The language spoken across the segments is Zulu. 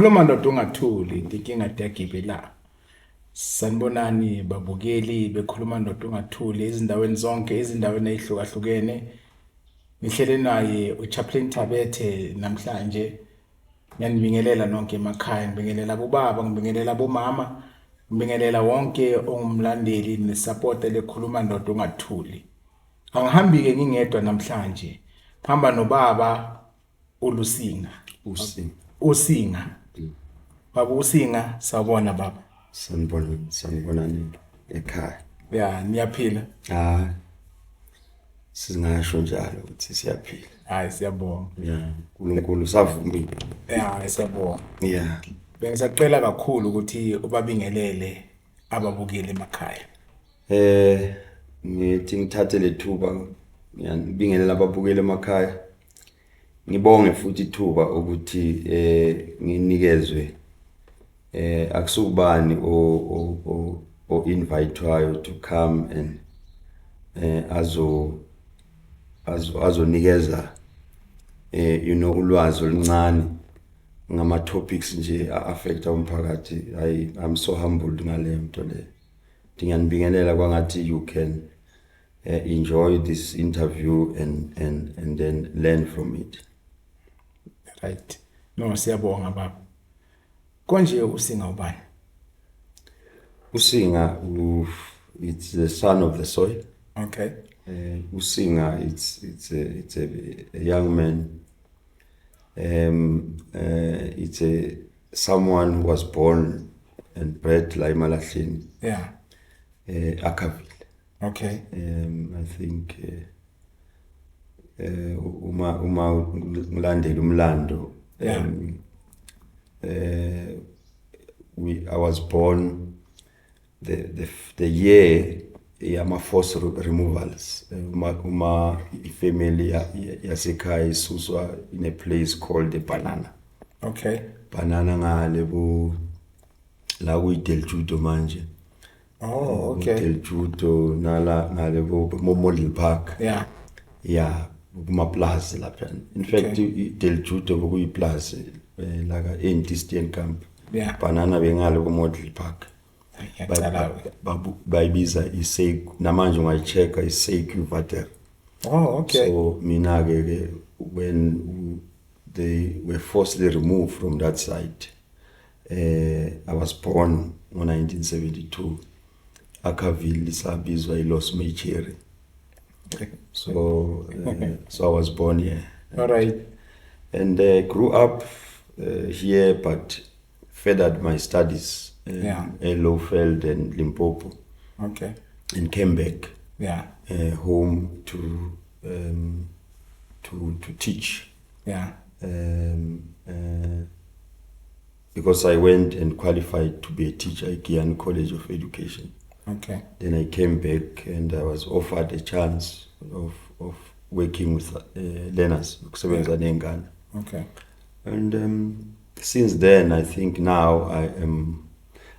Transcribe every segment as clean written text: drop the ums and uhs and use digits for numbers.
Sikhuluma ndoda ungathuli inkinga degibe la. Sanibonani babukeli bekhuluma ndoda ungathuli ezindaweni zonke ezindaweni ezihlukahlukene. Nihlele naye uChaplain Thabethe namhlanje. Ngiyanibingelela nonke emakhaya, ngibingelela abobaba, ngibingelela abomama, ngibingelela wonke ongumlandeli nesupport lekhuluma ndoda ungathuli. Angihambi ke ngingedwa namhlanje. Hamba nobaba uLusinga. Usinga. Baba Usinga, sawubona baba. Sanibonani ekhaya. Ya, niyaphila? Singasho njalo ukuthi siyaphila. Hayi siyabonga. Yeah, uNkulunkulu savumile. Ya, siyabonga. Yeah. Bengisacela kakhulu ukuthi ubabingelele ababukeli emakhaya. Ngithi ngithathe lethuba ngiyabingelela ababukeli emakhaya. Ngibonge futhi ithuba ukuthi nginikezwe akusubani o invitewayo to come and azonikeza ulwazi oluncane ngama topics nje affect umphakathi. I'm so humbled ngale nto le. Ngiyanibingelela kwangathi you can enjoy this interview and then learn from it. Right. No, siyabonga baba. Konje Usinga ubani? Usinga, it's the son of the soil. Okay. Usinga, it's a young man. It's someone who was born and bred like Malahleni. Yeah. Akaville. Okay. I think ngilandela umlando. Yeah. I was born the year forced removals. Family yasekhaya isuswa in a place called the Banana. Okay. Banana ngale la kuyiDeljudo manje. Oh, okay. Deljudo nala ngale Model Park. Yeah. Yeah, kuma plaza lapha. In fact, Deljudo kuyiplaza like empty stand camp. Yeah. Banana bengale ku Model Park. Bayibiza iSeku namanje ungayichecka iSeku Vater. Oh, okay. So mina ke when they were forcibly removed from that site, I was born in 1972. Akaville isabizwa iLos Mecheri. So I was born here. All right. And grew up here, but furthered my studies in Lowveld and Limpopo. Okay. And came back home to teach. Yeah. Because I went and qualified to be a teacher at Giyani College of Education. Okay. Then I came back and I was offered a chance of working with learners. Okay. And since then, I think now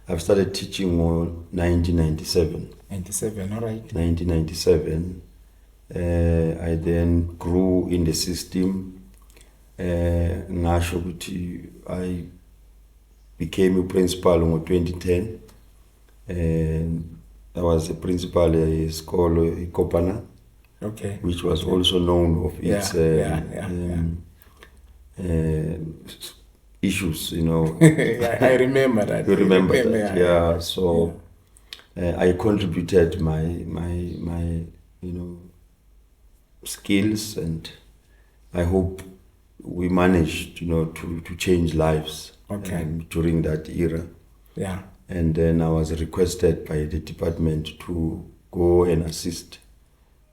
I've started teaching in 1997. 97, all right. 1997. I then grew in the system. I became a principal in 2010. And I was a principal at a school in Kopana. Okay. Which was also known of its issues, I remember that. You remember that? Yeah. So I contributed my skills, and I hope we managed, to change lives. Okay. During that era. Yeah. And then I was requested by the department to go and assist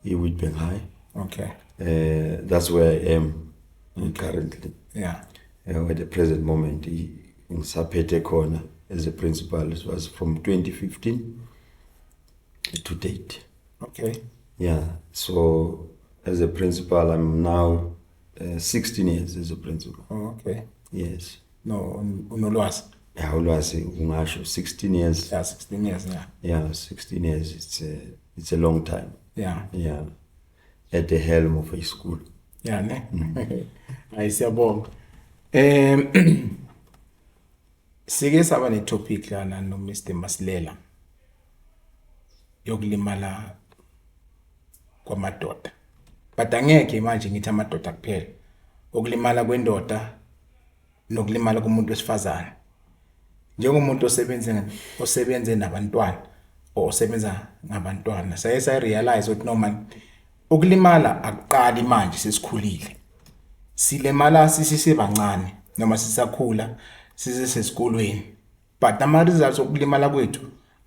Witbank High. Okay. That's where I am currently. Yeah. At the present moment, in Sapete Corner as a principal. It was from 2015 to date. Okay. Yeah. So as a principal, I'm now 16 years as a principal. Oh, okay. Yes. No, unolwazi. Yeah, ulwazi ungasho 16 years. Yeah, 16 years, yeah. Yeah, 16 years. It's a long time. Yeah. Yeah. At the helm of a school. Yeah, ne. Ayisiyabonga. Sike saba ne topic lana no Mr Masilela yokulimala kwamadoda. But angeke manje ngithi amadoda kuphela. Ukulimala kwendoda nokulimala kumuntu wesifazane. Njengomuntu osebenze nabantwana osebenza ngabantwana saye realize ukuthi noma ukulimala akuqali manje sesikhulile. Silemala sisisebancane noma sisakhula sisesikolweni. But ama results okulimala kwethu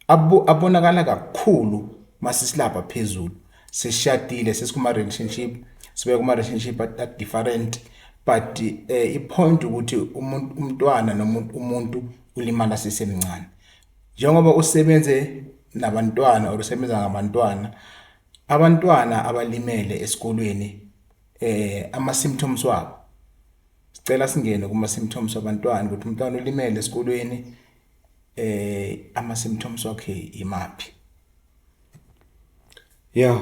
abonakala kakhulu masisilapha phezulu. Seshadile sesikuma relationship sibe kuma relationship at different but ipoint ukuthi umntwana noma umuntu ulimala sisemncane. Njengoba usebenze nabantwana usebenza ngabantwana abantwana abalimele esikolweni ama symptoms wabo sicela singene kuma symptoms abantwana ukuthi umntwana ulimele esikolweni ama symptoms wakhe imaphi. Yeah,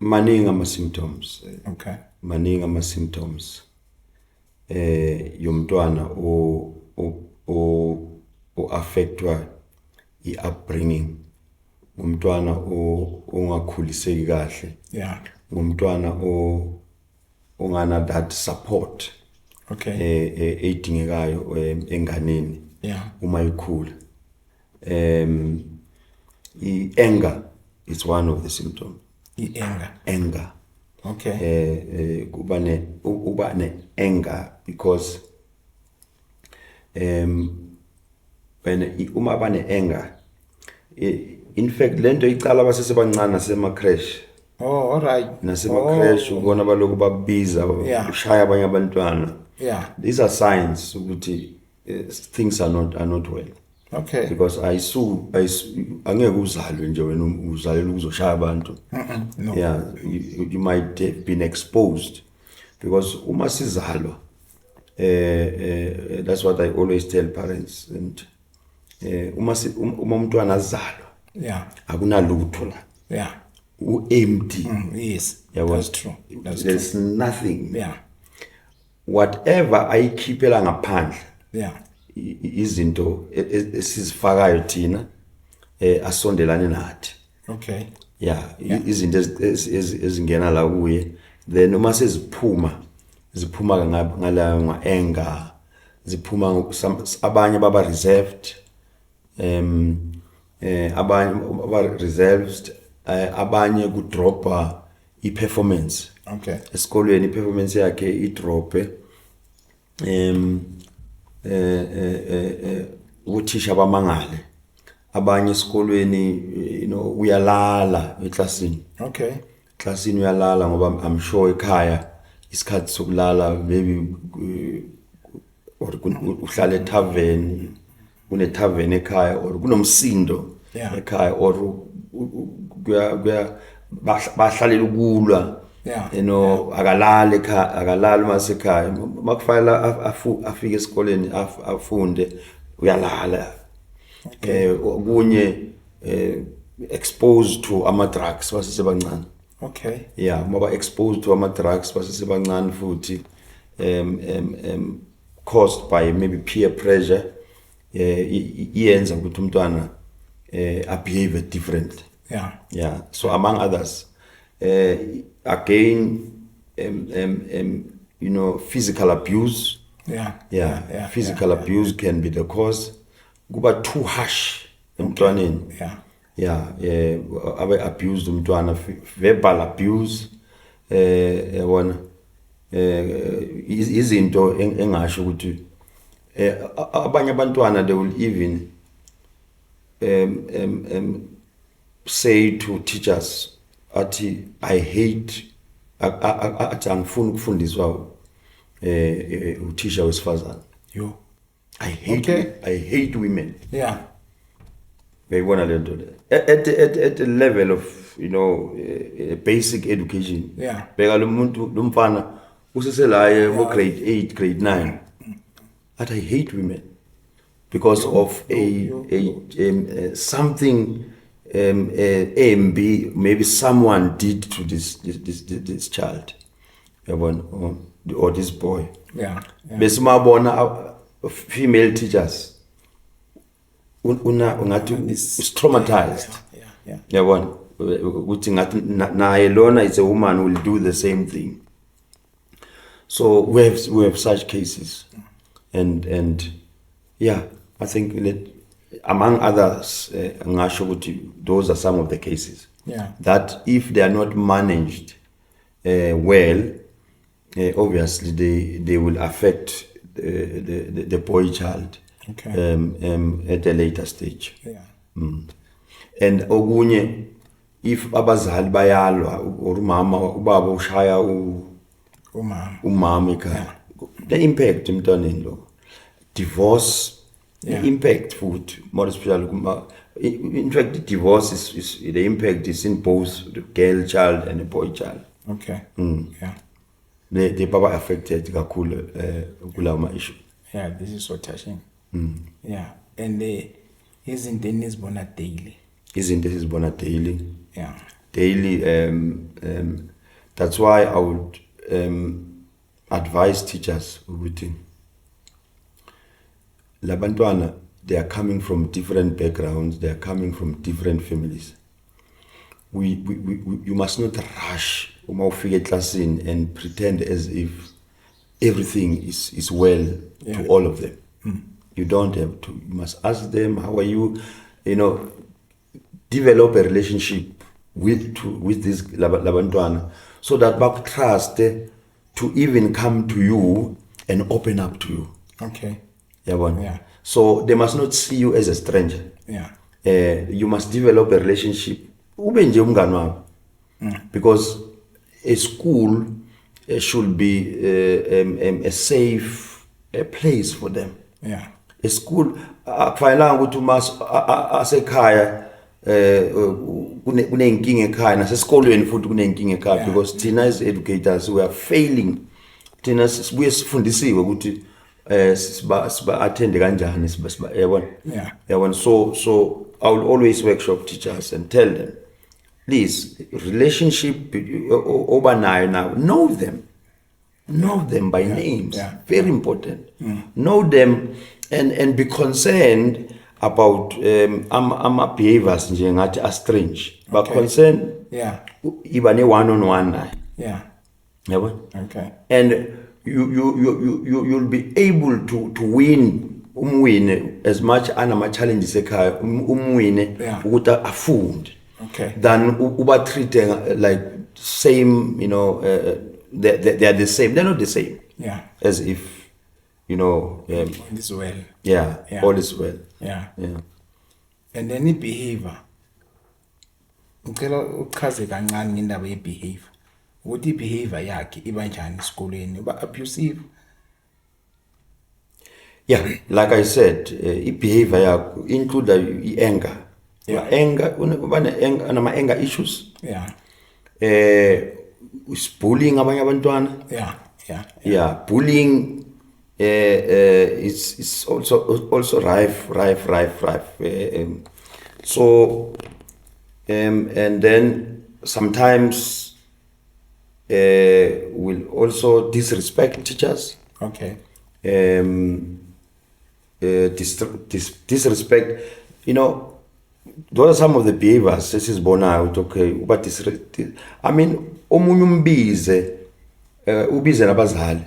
maningi ama symptoms. Okay. Maningi ama symptoms yomntwana o affectwa I upbringing. Umntwana ongakhuliseki kahle. Yeah. Umntwana ongana that support. Okay. Edingekayo enganeni. Yeah. Uma ikhula. Anger is one of the symptoms. Anger. Okay. Uba ne anger because when uma bane anger in fact lento icala basesebancane nasema crash. Oh, all right. Nasema crash ubona baloku bakubiza ushaya abanye abantwana. Yeah. These are signs ukuthi things are not well. Okay. Because angeke uzalwe nje wena uzalele ukuzoshaya abantu. No. Yeah, you might have been exposed because uma sizalwa that's what I always tell parents and uma umntwana azalwa. Yeah. Akunalutho la. Yeah. Empty. Yes. Yeah, that's true. There's nothing. Yeah. Whatever ayikhipela ngaphandle. Yeah. Izinto esizifakayo thina asondelane nathi. Okay. Yeah, izinto ezingena la kuye then uma seziphuma ngala anger ziphuma abanye baba reserved abanye baba reserved abanye ku dropa I-performance. Okay. Esikolweni I-performance yakhe idrope uthisha bamangale abanye esikolweni uyalala eclassini. Okay. Classini uyalala ngoba I'm sure ekhaya isikhathi sokulala maybe or uhlala etavern kune tavern ekhaya or kunomsindo ekhaya or kuya bahlalela ukulwa. Akalala ekhaya akalala masekhaya makufanele afike esikoleni afunde uyalala. Kunye exposed to ama drugs basesebancane. Okay. Yeah, maba exposed to ama drugs basesebancane futhi caused by maybe peer pressure iyenza ukuthi umntwana behave differently. Yeah, so among others again physical abuse. Physical abuse can be the cause. Kuba too harsh emntwaneni. Abe abused umntwana, verbal abuse yabona izinto engasho ukuthi abanye abantwana they will even say to teachers athi I hate athi angifuni ukufundiswa uthisha wesifazane. I hate women. Yeah. Bayibona lento le at the level of basic education. Yeah. Beka lo muntu lo mfana useselaye wo grade 8 grade 9 at I hate women because of something maybe someone did to this child yabona or this boy. Yeah. Besimabona female teachers ungathi is traumatized. Yeah. Yabona ukuthi ngathi naye lona is a woman who will do the same thing. So we have such cases, and yeah, I think among others, ngasho ukuthi those are some of the cases. Yeah. That if they are not managed well, obviously they will affect the boy child. Okay. At a later stage. Yeah. And okunye, if abazali bayalwa or ubaba ushaya umama ekhaya, the impact emntwaneni lo, divorce, the impact futhi more especially in fact the divorce is the impact is in both the girl child and the boy child. Okay. Yeah. The baba affected kakhulu kula ma issue. Yeah, this is so touching. Yeah. And izinto enizibona daily. Izinto esizibona daily. Yeah. Daily, that's why I would advise teachers ukuthi labantwana, they are coming from different backgrounds, they are coming from different families. You must not rush uma ufika eklasini and pretend as if everything is well to all of them. You don't have to. You must ask them, how are you? Develop a relationship with this labantwana so that back trust to even come to you and open up to you. Okay. Yeah. So they must not see you as a stranger. Yeah. You must develop a relationship. Ube nje umngani wabo. Because a school should be a safe place for them. Yeah. A school akufanelanga ukuthi uma asekhaya kunenkinga ekhaya nasesikolweni futhi kunenkinga ekhaya, because thina as educators we are failing. Thina sibuye sifundisiwe ukuthi siba attend kanjani yabona. Yabona, so I will always workshop teachers and tell them, please, relationship obanayo now, know them by names. Very important. Know them and be concerned about ama behaviors nje ngathi are strange, but concerned iba ne one on one naye. Yabona. Okay. And you'll be able to win umwine as much anama challenges ekhaya umwine ukuthi afunde. Okay. Than uba treating like same, they are the same. They're not the same. Yeah. As if, all is well. Yeah. All is well. Yeah. Yeah. And then the behavior. Ngicela uchaze kancane ngendaba yebehavior. Ukuthi ibehavior yakhe iba njani esikoleni? Uba abusive? Yeah, like I said, behavior yakho include anger. Anger, unama anger issues. Yeah. Bullying abanye abantwana. Yeah, bullying is also rife. So and then sometimes will also disrespect teachers. Okay. Disrespect, those are some of the behaviors sesizibona ukuthi okay but I mean omunye umbize ubize nabazali,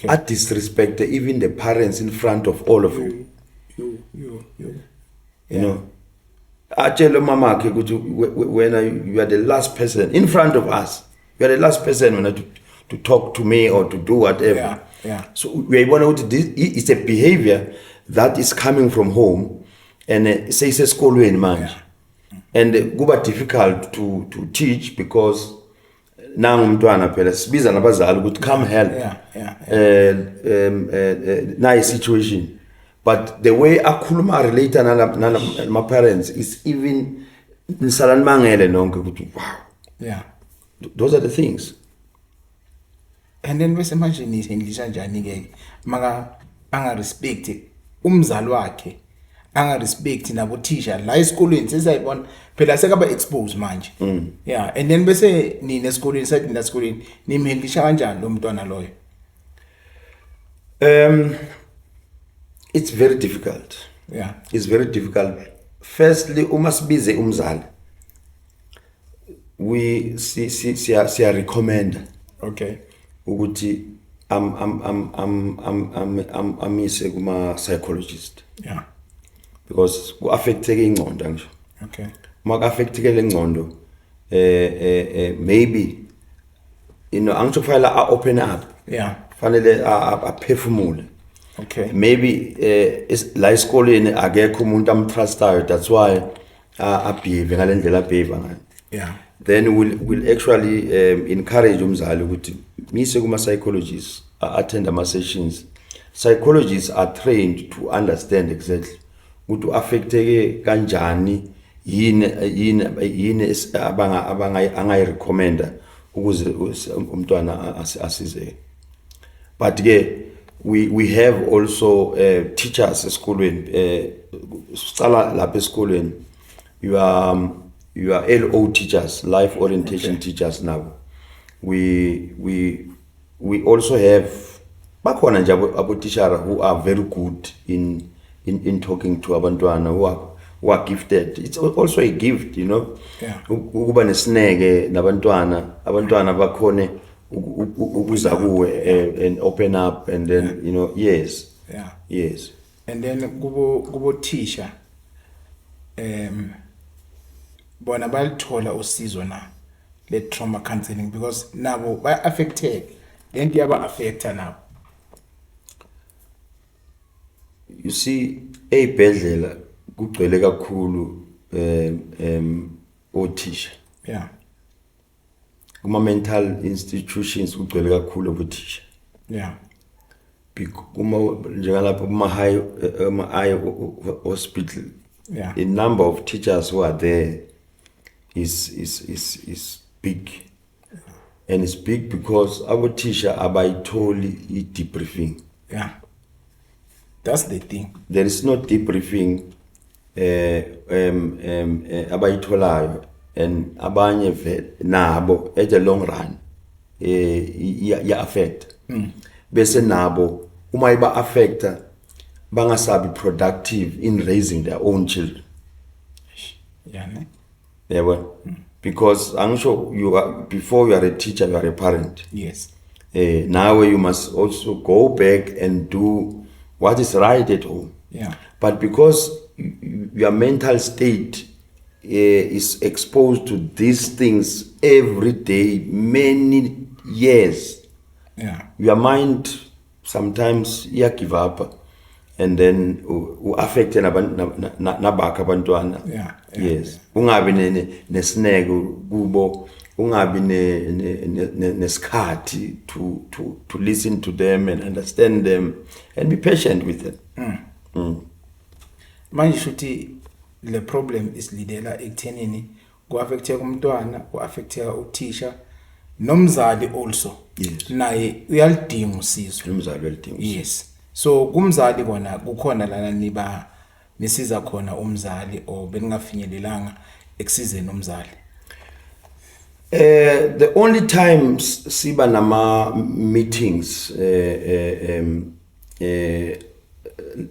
I disrespect even the parents in front of all of you. You know, atshele mama akhe ukuthi when you are the last person in front of us, you are the last person when to talk to me or to do whatever. So we are going to it's a behavior that is coming from home and say esikolweni manje, and kuba difficult to teach because nangu umntwana phela sibiza nabazali ukuthi come help. Nice situation, but the way akhuluma relate na parents is even nisalani mangele nonke ukuthi wow. Those are the things. And then bese manje niyisenglisha njani ke maka anga respect umzali wakhe, anga respect nabo teacher la esikolweni sesayibona phela sekaba expose manje. And then bese nina esikolweni sathi nina esikolweni nimhendlisha kanjani lo mntwana loyo? it's very difficult. Yeah. It's very difficult. Firstly, uma sibize umzali, we siya recommend Okay. ukuthi amise kuma psychologist, Yeah. because ku affecteke ingqondo ngisho. Okay. Uma ku affecteke ingqondo, maybe angisho kufanele open up. Yeah. Fanele aphefumule. Okay. Maybe la esikoleni akekho umuntu amtrustayo, that's why behave ngalendlela behave ngayo. Yeah. Then we'll actually encourage umzali ukuthi mise kuma psychologists, attend ama sessions. Psychologists are trained to understand exactly ukuthi affecteke kanjani, yini abangayi recommenda ukuze umntwana asizeke. But we have also teachers esikolweni, sicala lapha esikolweni, you are LO teachers, life orientation teachers now. We also have bakhona nje abotishara who are very good in talking to abantwana who are gifted. It's also a gift, Yeah. Ukuba nesineke nabantwana, abantwana bakhone ukuza kuwe and open up, and then yes. Yeah. Yes. And then kubo teacher bona balithola usizo na le trauma counseling, because nabo ba affected, lento yaba affecta nabo. You see, eyibhedlela kugcwele kakhulu othisha. Yeah. Kuma mental institutions kugcwele kakhulu othisha. Yeah. Kuma njengalapha kuma high hospital. Yeah. The number of teachers who are there is big. And it's big because our teacher abayitholi debriefing. Yeah. That's the thing. There is no debriefing abayitholayo, and abanye nabo at the long run ya affect. Bese nabo uma iba affecta bangasabi productive in raising their own children. Yeah, ne? Yeah, because I'm sure before you are a teacher, you are a parent. Yes. Now you must also go back and do what is right at home. Yeah. But because your mental state is exposed to these things every day, many years, Yeah. your mind sometimes give up, and then affect nabakho abantwana. Yeah. Yes. Ungabi nesineke kubo, ungabi nesikhathi to listen to them and understand them and be patient with them. Manje shuthi le problem is lidela ekuthenini ku affecteka umntwana, ku affecteka uthisha nomzali also. Yes. Naye uyalidinga usizo. Umzali uyalidinga usizo. Yes. So kumzali kona kukhona lana nisiza khona umzali or beningafinyelelanga ekusizeni umzali. The only times siba nama meetings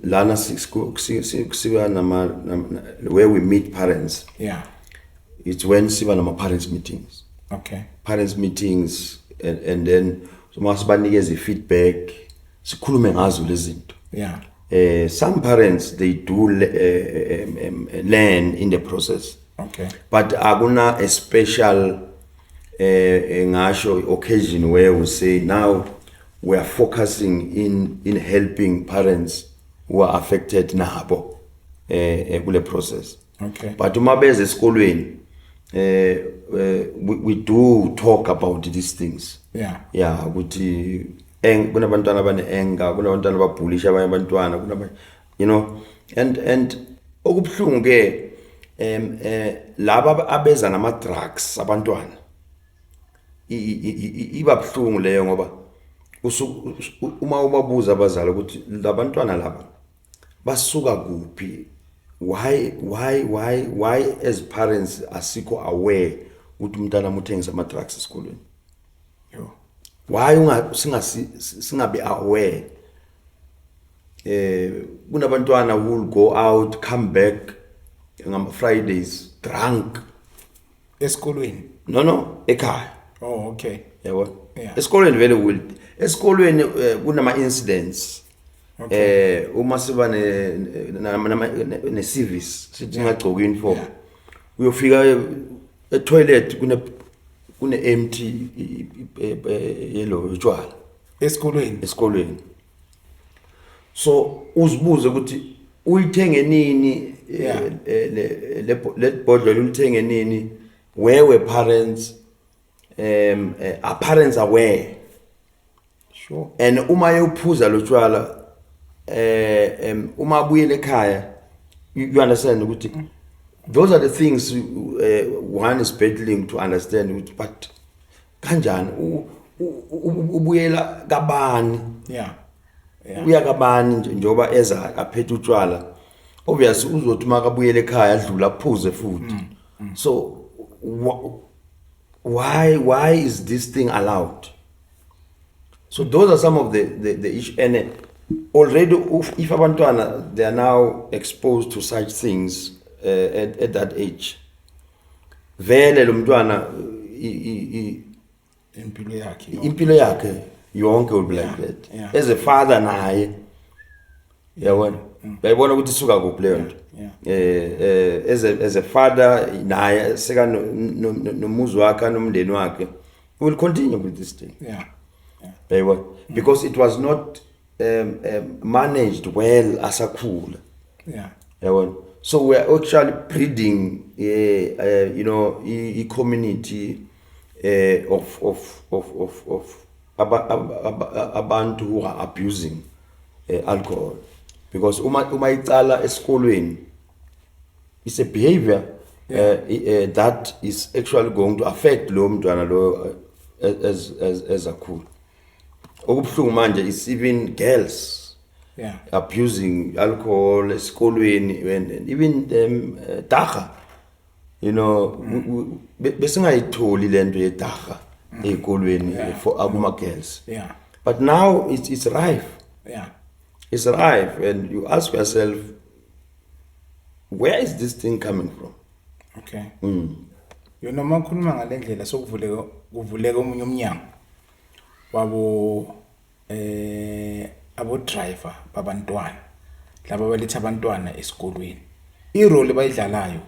lana siba nama where we meet parents. Yeah. It's when siba nama parents meetings. Okay. Parents meetings, and then masibanikeza feedback, sikhulume ngazo lezi zinto. Yeah. Some parents, they do learn in the process. Okay. But akuna a special ngasho occasion where we say now we are focusing in helping parents who are affected nabo kule process. Okay. But uma beze esikolweni we do talk about these things. Yeah. Yeah, ukuthi kunabantwana abane-anger, kunabantwana ababhulisha abanye abantwana, and okubhlungu ke laba abeza nama drugs abantwana iba bhlungu leyo, ngoba uma ubabuza abazali ukuthi labantwana laba basuka kuphi, why as parents asikho aware ukuthi umntana muthengisa ama drugs esikolweni? Yo. Why singabe aware? kunabantwana who will go out, come back on Fridays drunk. Esikolweni. No, ekhaya. Oh, okay. Yabo. Yeah. Esikolweni vele will. Esikolweni kunama incidents. Okay. Uma siba ne service sithi ngagcoka uniform. Yeah. Uyofika toilet kune empty yellow utshwala esikolweni. So uzibuze ukuthi uyithenge nini le bottle ulithenge nini, where were parents, are parents aware? Sure. And uma yophuza lo tshwala uma abuyele ekhaya, you understand ukuthi those are the things one is battling to understand ukuthi but kanjani ubuyela kabani. Yeah. Uya kabani njoba eza aphethe utshwala, obviously uzothi makabuyele ekhaya adlula aphuze futhi. So why is this thing allowed? So those are some of the issue. And already if abantwana they are now exposed to such things at that age, vele lo mntwana impilo yakhe yonke will be like that. Yeah. As a father naye yabona bayibona ukuthi suka kuphi leyo nto. As a father naye seka nomuzi wakhe nomndeni wakhe will continue with this thing. Bayibona because it was not managed well asakhula. Yabona. So we are actually breeding a community of abantu who are abusing alcohol, because uma icala esikolweni, it's a behavior that is actually going to affect lo mntwana lo as a cool. Okubuhlungu manje is even girls abusing alcohol esikolweni, and even dagga, besingayitholi lento yedagga ezikolweni for abuma girls. But now it's rife. It's rife, and you ask yourself, where is this thing coming from? Okay. Yona makhuluma ngalendlela sokuvuleka omunye umnyango wabo abo driver babantwana laba baletha abantwana esikolweni. I-role bayidlalayo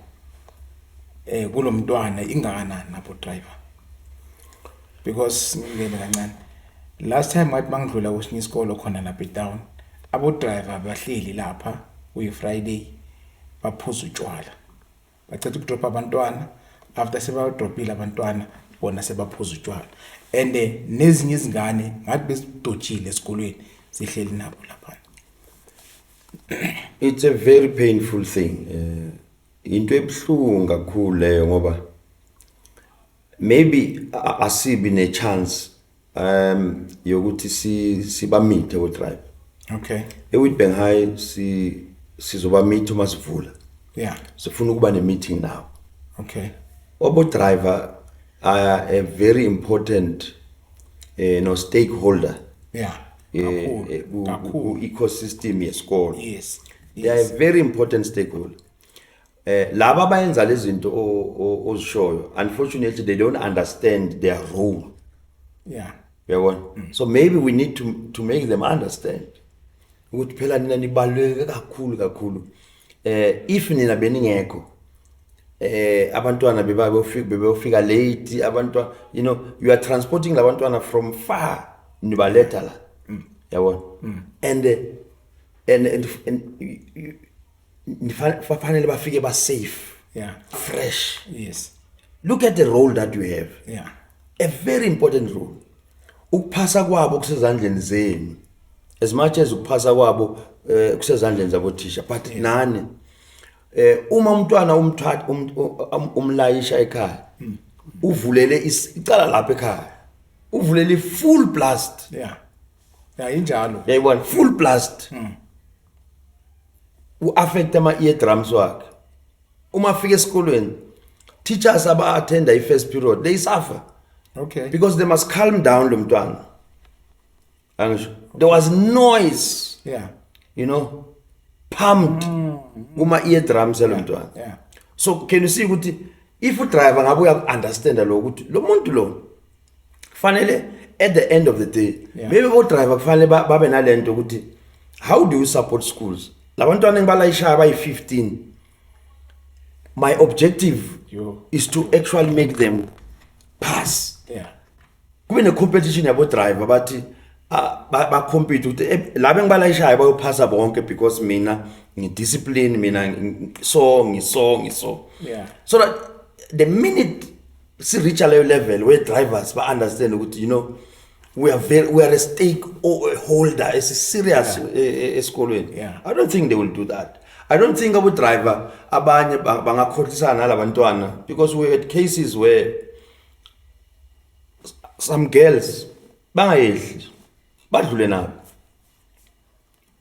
kulomntwana ingakanani nabo driver, because ngingene kancane last time wathi mangidlula kwesinye isikolo khona lapha eTown, abo driver bahleli lapha uyi Friday baphuza utshwala, bacela ukudrop abantwana, after sebadropile abantwana bona sebaphuza utshwala, and nezinye izingane ngathi besidojile esikolweni zihleli nabo lapha. It's a very painful thing. Into ebuhlungu kakhulu leyo ngoba maybe asibi ne chance yokuthi sibamite we tribe. Okay. eWitbank High sizoba meet uma sivula. Sifuna ukuba ne meeting now. Okay. Obo driver are a very important stakeholder. Ecosystem yesikolo. Yes. They are a very important stakeholder. Laba abayenza lezi zinto ozishoyo, unfortunately they don't understand their role. So maybe we need to make them understand ukuthi phela nina nibaluleke kakhulu. If nina beningekho abantwana bebefika late, abantwana you are transporting labantwana from far nibaletha la. And fanele bafike ba safe, fresh. Look at the role that you have. A very important role. Ukuphasa kwabo kusezandleni zenu, as much as ukuphasa kwabo kusezandleni zabothisha, but nani uma umntwana umlayisha ekhaya, uvulele icala lapha ekhaya, uvulele full blast. Injalo. Yayibona full blast. Affect ama eardrums wakhe. Uma afika esikolweni, teachers aba attend the first period, they suffer. Okay. Because they must calm down lo mntwana. There was noise. pumped kuma eardrums yalomntwana. Yeah. So can you see ukuthi if udriver ngabe uyakunderstand lo ukuthi lo muntu lo fanele at the end of the day maybe bo driver kufanele babe nalento ukuthi how do you support schools labantwana ngibalayishaya bayi 15. My objective is to actually make them pass. Yeah. Kube ne competition yabo driver bathi ba compete ukuthi la bengibalayishaya bayophasa bonke because mina ngidiscipline mina ngiso. Yeah. So that the minute si reach a level where drivers ba understand ukuthi we are a stakeholder as serious esikolweni. Yeah. I don't think they will do that. I don't think abo driver abanye bangakhohlisana nalabantwana because we had cases where some girls bangayehli badlule nabo.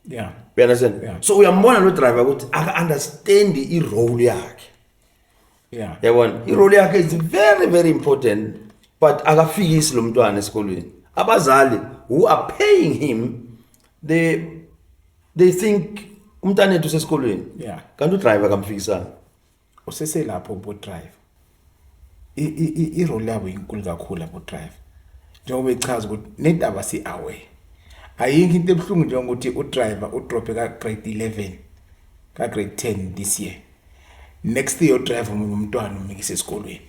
Yeah. You understand? Yeah. So uyambona lo driver ukuthi aka understand I role yakhe. Yeah. Yabona I role yakhe is very very important but akafikisi lo mntwana esikolweni. Abazali who are paying him they think umntana ethu sesikolweni. Yeah. Kanti udriver kamfikisana. Usese lapho bo drive. I role yabo inkulu kakhulu abo drive. Njengoba echaza ukuthi nendaba si away. Ayikho into ebhlungu njengokuthi udriver udrop ka grade 11 ka grade 10 this year. Next year udriver umntwana umikise esikolweni.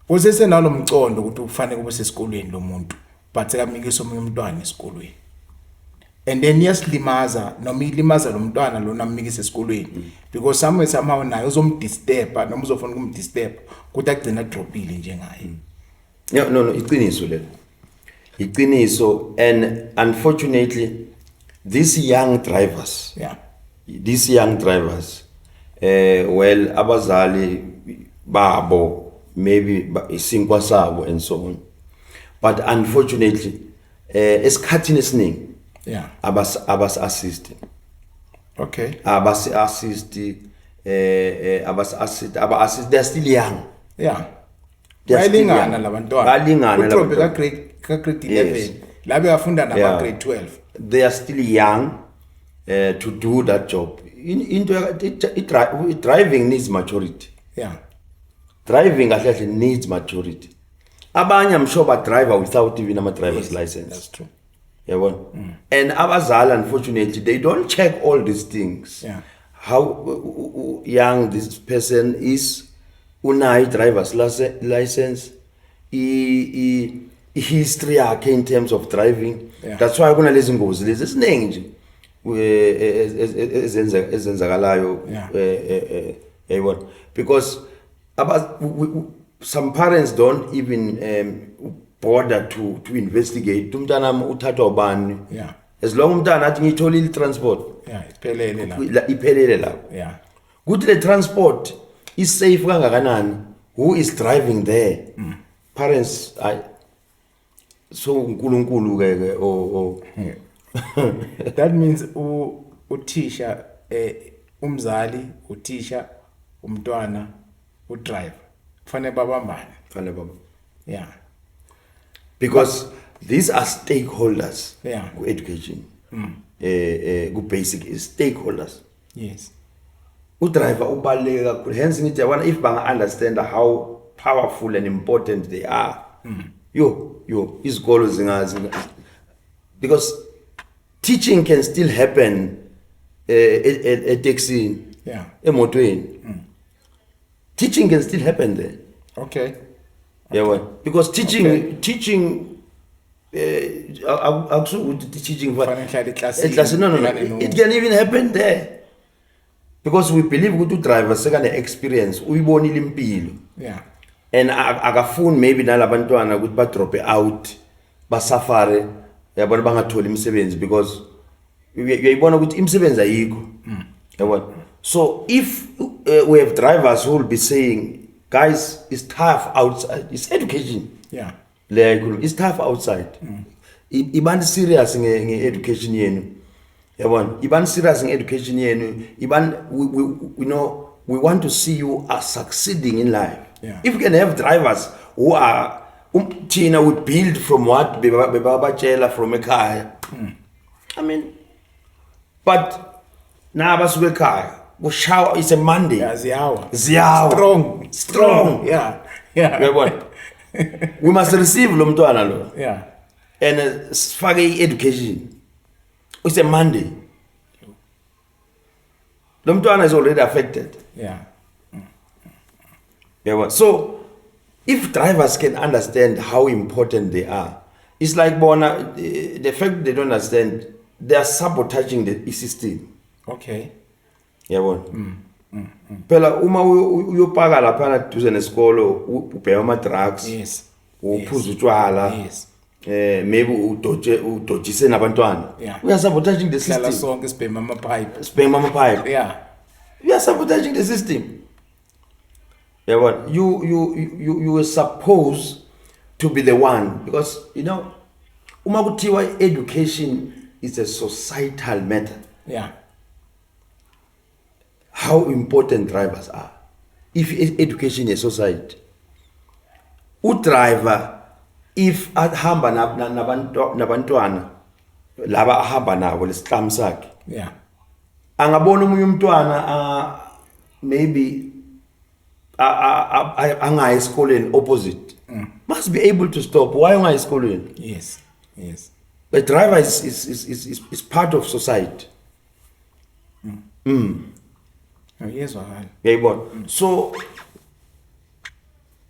Usese nalo mcondo ukuthi ufanele kube sesikolweni lo muntu but sekamikisa omunye umntwana esikolweni. And then yasilimaza noma ilimaza lo mntwana lo namikise esikolweni because somehow naye uzomdisturb noma uzofuna ukumdisturb kuthi agcina dropile njengaye. No iqiniso lelo. Iqiniso and unfortunately these young drivers well abazali babo maybe isinkwa sabo and so on but unfortunately esikhathini esiningi abas assist. Okay. Abas assist they're still young. Yeah. Bayalingana labantwana. Bayalingana udrop ka grade 11 labe afunda na grade 12. They are still young to do that job. Driving needs maturity. Yeah. Driving actually needs maturity. Abanye I'm sure but driver without even a driver's license. That's true. Yeah, and abazali unfortunately they don't check all these things. Yeah. How young this person is, unayo driver's license, history yakhe in terms of driving. Yeah. That's why kuna lezi ngozi lezi esiningi ezenzakalayo yayibona because some parents don't even bother to investigate umntana uthathwa ubani. Yeah. As long umntana athi ngitholile transport. Yeah, iphelele Iphelele lapho. Yeah. Kuthi le transport is safe kangakanani? Who is driving there? Parents so uNkulunkulu ke That means uthisha umzali uthisha umntwana udriver kufanele babambane. Fanele baba. Yeah. Because these are stakeholders. Yeah. Ku education. Ku basic is stakeholders. Yes. Udriver ubaluleke kakhulu. Hence ngithi yabona if banga understand how powerful and important they are. Izikolo zingazi because teaching can still happen at taxi. Yeah. Emotweni. Teaching can still happen there. Okay. Yeah, because teaching absolutely teaching No, it can even happen there because we believe ukuthi driver second experience uyibonile impilo. Yeah. And akafuni maybe nalabantwana ukuthi ba drop out ba safari yabona bangatholi imisebenzi because uyayibona ukuthi imisebenzi ayikho. Yabona. So if we have drivers who will be saying guys, it's tough outside. It's education. Yeah. It's tough outside. Iban serious in education yenu. Iban serious in education yenu. We want to see you are succeeding in life. Yeah. If we can have drivers who are Tina would build from what Beba from a car. I mean, but naba suke ekhaya kushawa it's a Monday Yeah, ziyawa. ziyawa strong Yeah. Yeah. uyabona we must receive lo mntwana lo Yeah. and sifake education it's a Monday lo mntwana is already affected Yeah. uyabona so if drivers can understand how important they are it's like bona the fact they don't understand they are sabotaging the system Okay. yabona phela uma uyopaka lapha duze nesikolo ubheka ama drugs Yes. uphuza utshwala Yes. maybe udojise nabantwana Yeah. we are sabotaging the Hlala system sonke sibhema ama pipe. spam ama pipe Yeah. we are sabotaging the system yabona you were supposed to be the one because you know uma kuthiwa education is a societal matter Yeah. how important drivers are if education is society udriver if ahamba nabantwana laba ahamba nabo lesiclam sakhe Yeah. angabona umunye umntwana maybe angayi esikoleni opposite must be able to stop why ungayi esikoleni Yes. Yes. the driver is part of society Uyezwakala. uyayibona so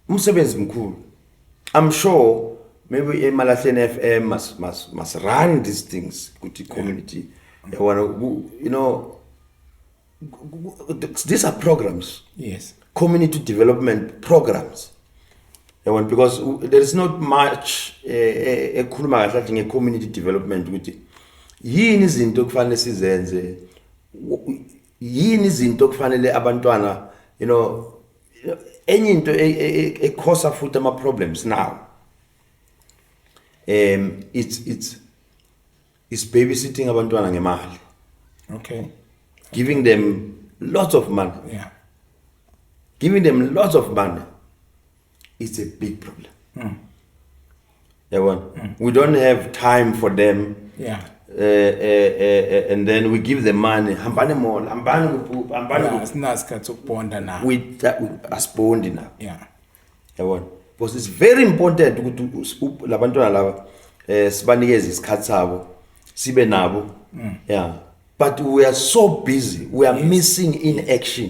umsebenzi mkhulu I'm sure maybe eMalahleni FM must run these things kuti community you know these are programs Yes. community development programs because there is not much ekhuluma kahle nge community development ukuthi yini izinto okufanele sizenze yini izinto okufanele abantwana you know enye into ekhosa futhi ama problems now it's babysitting abantwana ngemali Okay. giving them lots of money Yeah. giving them lots of money it's a big problem we don't have time for them Yeah. and then we give them money hambane mall hambane kuphupa hambane Yeah, sinasikhathi ukubonda na. we aspondi now Yeah. yabona because it's very important ukuthi labantwana laba sibanikeze isikhathi sabo sibe nabo yeah but we are so busy we are missing in action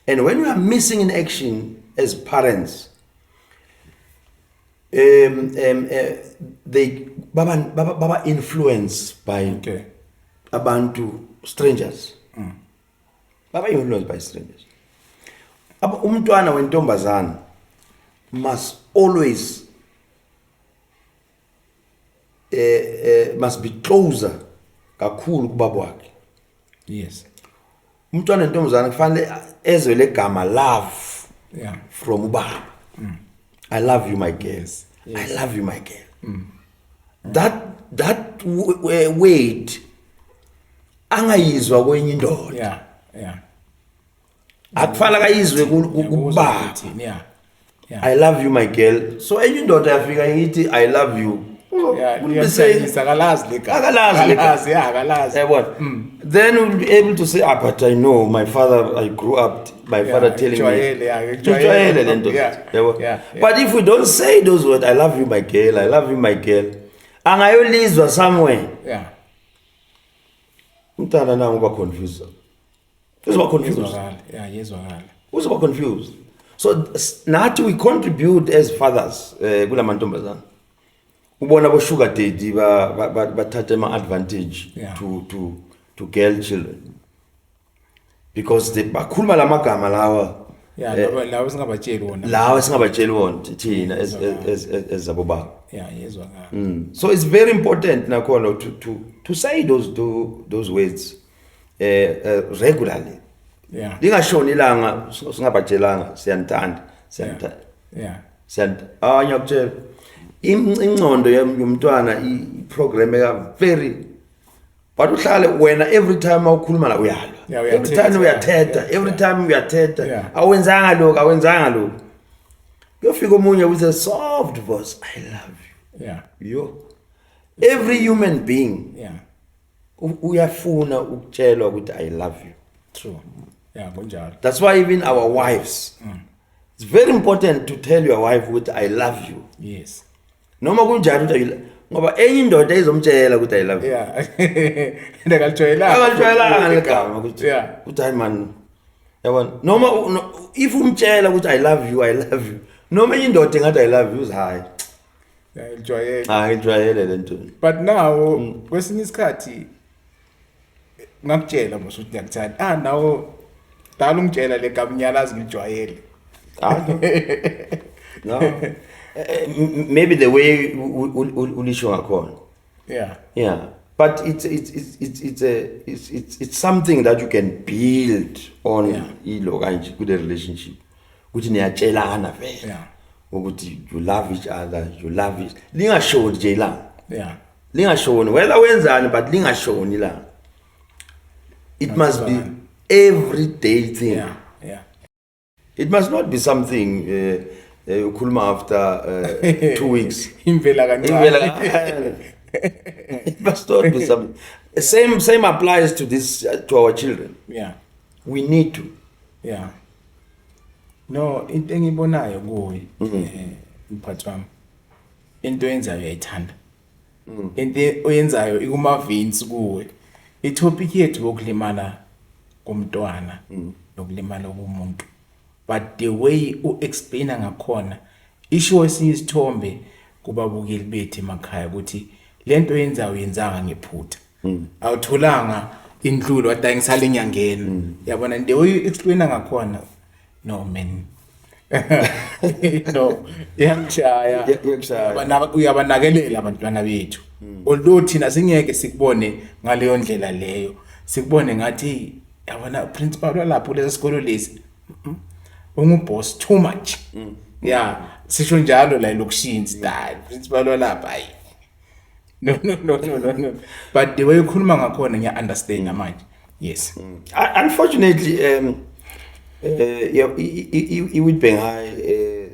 and when we are missing in action as parents they baba influenced by Okay. abantu strangers baba influenced by strangers umntwana wentombazana must always must be closer kakhulu kubaba wakhe Yes. umntwana wentombazana kufanele ezwe legama love Yeah. from ubaba I love you my girl I love you my girl that weight angayizwa kwenye indoda Yeah. Yeah. akufana kayizwe kubaba Yeah. Yeah. I love you my girl so enye indoda yafika ngithi I love you Yeah, Akalazi akalazi, yeah, akalazi. then we'll be able to say but I know my father I grew up my father telling me Ijwayele lento yeah. yabo Yeah. but if we don't say those words I love you my girl I love you my girl angayolizwa somewhere Yeah. umntana nawo uba confused uzoba confused Yezwakala. Yeah, yezwakala. uzoba confused so nathi we contribute as fathers kulamantombazana ubona bo sugar daddy bathatha ama advantage Yeah. to girl children because they bakhuluma lamagama lawa Yeah, lawo singabatsheli wona. lawa singabatsheli wona thina as abobaba Yeah, yezwakala. so it's very important nakhona to say those words regularly Yeah. lingashoni ilanga singabatshelanga siyanthanda Yeah. ngiyakutshela ingcondo yomntwana iprogram eka very but uhlale wena every time awukhuluma la uyalwa Yeah, every time uyathetha every time uyathetha Yeah. awenzanga lokho kuyofika omunye with a soft voice I love Yeah. you every human being Yeah. uyafuna ukutshelwa ukuthi I love you. True. Yeah, kunjalo. That's why even our wives, it's very important to tell your wife ukuthi I love you. Yes. Noma kunjani ukuthi ngoba enye indoda izomtshela ukuthi I love you. Yeah. Ndakalitshwayela. Akalitshwayelanga legama ukuthi Yeah. ukuthi hayi man. Yabona noma if umtshela ukuthi I love you, noma enye indoda engathi I love you hayi. Ndakalitshwayela. Ngijwayele lento. But now kwesinye isikhathi ngakutshela mos ukuthi ngiyakuthanda. Nawo dala ungitshela le gaminyala azingijwayele. No. Maybe the way ulisho ngakhona. Yeah. Yeah. But it's something that you can build on ilo kanje ku the relationship. Ukuthi niyatshelana vele. Yeah. Ukuthi you love each other, you love it. Lingashoni nje la. Yeah. Lingashoni whether wenzani but lingashoni la. It must be everyday thing. Yeah. Yeah. It must not be something ukhuluma after 2 weeks. Imvela kancane. It must not be something. Same applies to this to our children. Yeah. We need to. Yeah. No, into engibonayo kuwe mphathi wami. Into yenzayo uyayithanda. Into oyenzayo ikumavins kuwe. I-topic yethu bokulimala komntwana nokulimala komuntu. But the way u-explaina ngakhona isho esinye isithombe kubabukeli bethu emakhaya ukuthi lento yenzayo yenzanga ngephutha. Awutholanga indlulo wada ngisale enyangeni. Yabona the way u-explaina ngakhona no man. No, yangishaya. Uyabanakelela abantwana bethu. Although thina singeke sikubone ngaleyo ndlela leyo. Sikubone ngathi yabona principal walapho lesi sikolo lesi. Unguboss too much. Yeah, sisho njalo la lokushini style. Principal walapha hayi. No. But the way ukhuluma ngakhona ngiya understand manje. Yes. Unfortunately iWitbank High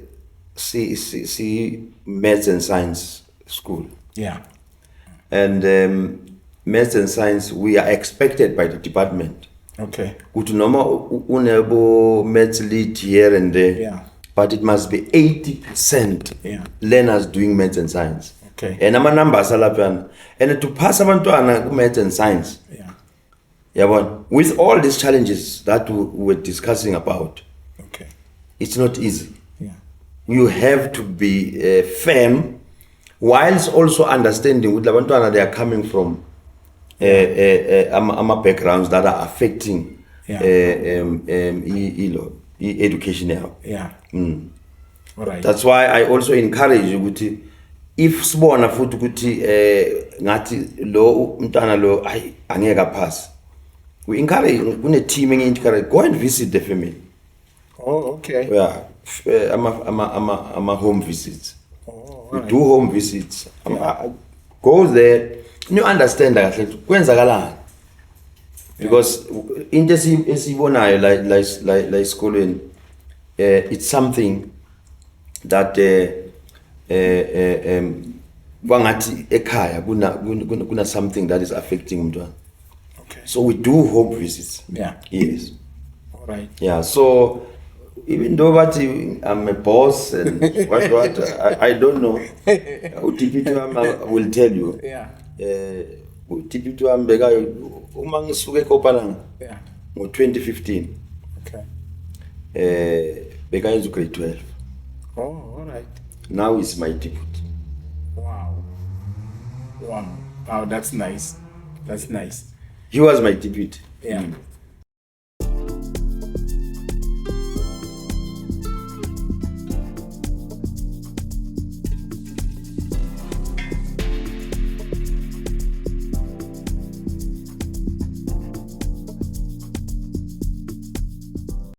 see maths and science school. Yeah. And maths and science we are expected by the department. Okay. Ukuthi noma unebo maths lead here and there. Yeah. But it must be 80% learners doing maths and science. Okay. And ama numbers alapha and to pass abantwana ku maths and science. Yeah, but with all these challenges that we were discussing about, okay, it's not easy. Yeah. You have to be firm, whilst also understanding what they are coming from, backgrounds that are affecting education now. Yeah. All right. That's why I also encourage you to, if sibona futhi ukuthi ngathi lo umntana lo angeka pass. We encourage kune team encourage go and visit the family. Oh, okay. Yeah, ama home visits. Oh, we do home visits. Go there. You understand kahle kwenzakalani. Because into esibonayo like esikolweni it's something that wangathi ekhaya kuna something that is affecting umntwana. Okay. So we do home visits. Yeah. Yes. All right. Yeah. So even though that I'm a boss and what I don't know. UTP2 will tell you. Yeah. UTP2 bekayo uma ngisuke eKopalanga. Yeah. Ngo2015. Okay. Bekayenza grade 12. Oh, all right. Now it's my deputy. Wow. Wow, that's nice. That's nice. He was my deputy. Yeah.